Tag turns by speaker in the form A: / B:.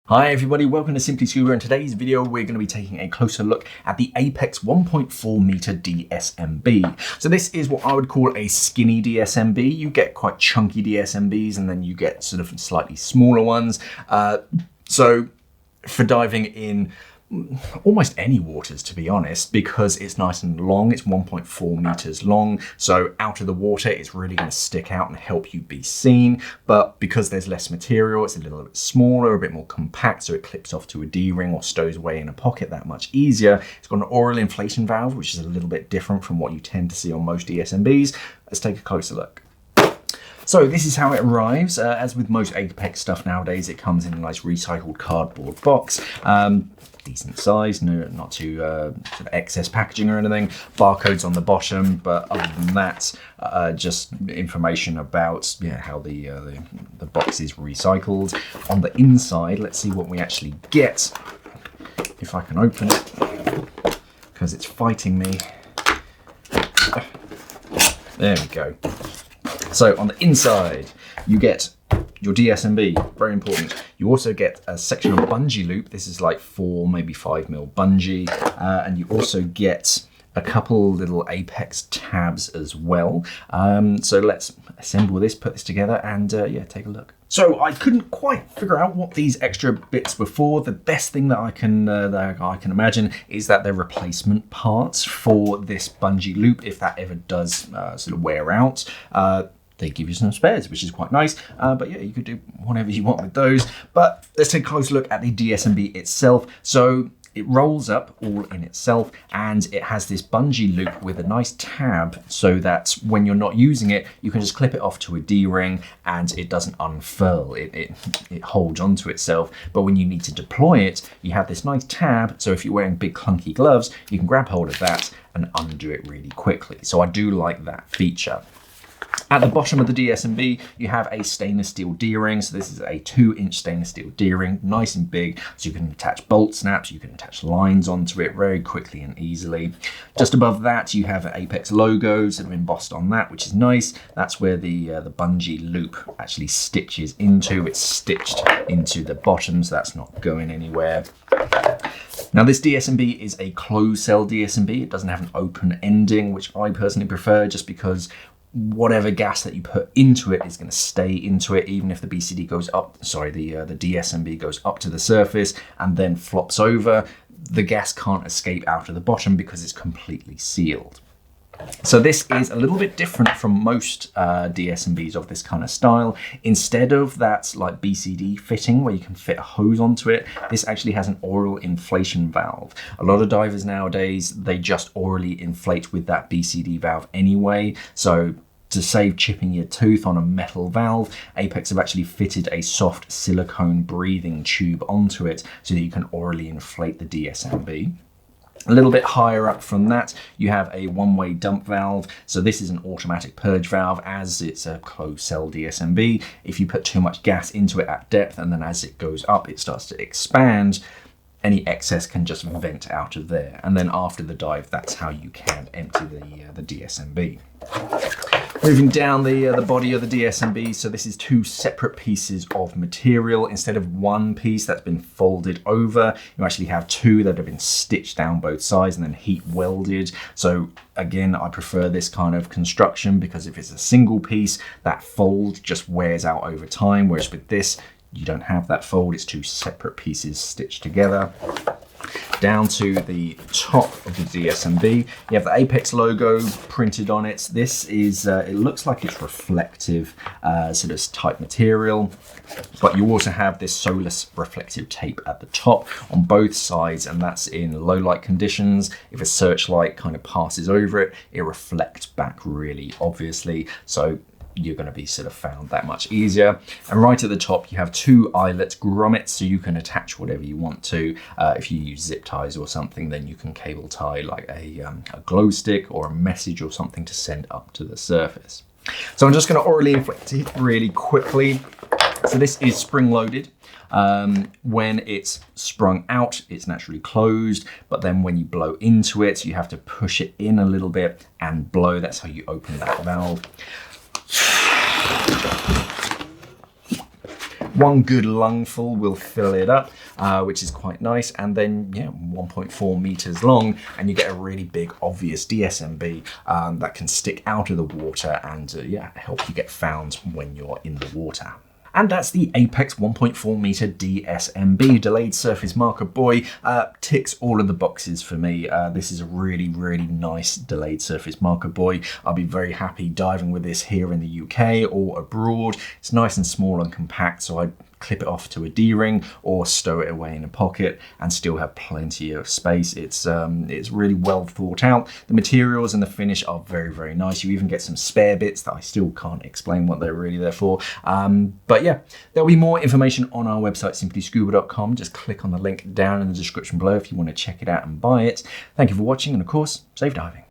A: Hi everybody, welcome to Simply Scuba. In today's video we're going to be taking a closer look at the Apeks 1.4 meter dSMB. So this is what I would call a skinny dSMB. You get quite chunky dSMBs and then you get sort of slightly smaller ones. So for diving in almost any waters, to be honest, because it's nice and long, it's 1.4 meters long, so out of the water it's really going to stick out and help you be seen. But because there's less material, it's a little bit smaller, a bit more compact, so it clips off to a D-ring or stows away in a pocket that much easier. It's got an oral inflation valve, which is a little bit different from what you tend to see on most dSMBs. Let's take a closer look. So this is how it arrives. As with most Apeks stuff nowadays, it comes in a nice recycled cardboard box. Decent size, no, not too sort of excess packaging or anything. Barcodes on the bottom, but other than that, just information about how the box is recycled. On the inside, let's see what we actually get. If I can open it, because it's fighting me. There we go. So on the inside, you get your dSMB, very important. You also get a section of bungee loop. This is like 4, maybe 5 mil bungee. And you also get a couple little Apeks tabs as well. So let's assemble this, put this together, and take a look. So I couldn't quite figure out what these extra bits were for. The best thing that I can imagine is that they're replacement parts for this bungee loop if that ever does sort of wear out. They give you some spares, which is quite nice. But yeah, you could do whatever you want with those. But let's take a close look at the dSMB itself. So it rolls up all in itself, and it has this bungee loop with a nice tab so that when you're not using it, you can just clip it off to a D-ring and it doesn't unfurl. It holds onto itself. But when you need to deploy it, you have this nice tab. So if you're wearing big clunky gloves, you can grab hold of that and undo it really quickly. So I do like that feature. At the bottom of the dSMB, you have a stainless steel D-ring. So this is a 2-inch stainless steel D-ring, nice and big. So you can attach bolt snaps, you can attach lines onto it very quickly and easily. Just above that, you have Apeks logos that are embossed on that, which is nice. That's where the bungee loop actually stitches into. It's stitched into the bottom, so that's not going anywhere. Now this dSMB is a closed cell dSMB. It doesn't have an open ending, which I personally prefer just because whatever gas that you put into it is going to stay into it, even if the BCD goes up, the dSMB goes up to the surface and then flops over, the gas can't escape out of the bottom because it's completely sealed. So this is a little bit different from most dSMBs of this kind of style. Instead of that like BCD fitting where you can fit a hose onto it, this actually has an oral inflation valve. A lot of divers nowadays, they just orally inflate with that BCD valve anyway. So to save chipping your tooth on a metal valve, Apeks have actually fitted a soft silicone breathing tube onto it so that you can orally inflate the dSMB. A little bit higher up from that, you have a one-way dump valve. So this is an automatic purge valve as it's a closed cell dSMB. If you put too much gas into it at depth and then as it goes up, it starts to expand, any excess can just vent out of there. And then after the dive, that's how you can empty the dSMB. Moving down the body of the dSMB, so this is 2 separate pieces of material. Instead of one piece that's been folded over, you actually have 2 that have been stitched down both sides and then heat welded. So again, I prefer this kind of construction because if it's a single piece, that fold just wears out over time, whereas with this, you don't have that fold, it's 2 separate pieces stitched together. Down to the top of the dSMB, you have the Apeks logo printed on it. This is, it looks like it's reflective sort of type material, but you also have this solus reflective tape at the top on both sides, and that's in low light conditions. If a searchlight kind of passes over it, it reflects back really obviously. So you're going to be sort of found that much easier. And right at the top, you have 2 eyelet grommets, so you can attach whatever you want to. If you use zip ties or something, then you can cable tie like a glow stick or a message or something to send up to the surface. So I'm just going to orally inflate it really quickly. So this is spring loaded. When it's sprung out, it's naturally closed, but then when you blow into it, you have to push it in a little bit and blow. That's how you open that valve. One good lungful will fill it up, which is quite nice. And then, yeah, 1.4 meters long, and you get a really big, obvious dSMB that can stick out of the water and yeah, help you get found when you're in the water. And that's the Apeks 1.4 meter dSMB, delayed surface marker buoy. Ticks all of the boxes for me. This is a really, really nice delayed surface marker buoy. I'll be very happy diving with this here in the UK or abroad. It's nice and small and compact, so I clip it off to a D-ring or stow it away in a pocket and still have plenty of space. It's really well thought out. The materials and the finish are very, very nice. You even get some spare bits that I still can't explain what they're really there for. But yeah, there'll be more information on our website, simplyscuba.com. Just click on the link down in the description below if you want to check it out and buy it. Thank you for watching, and of course, safe diving.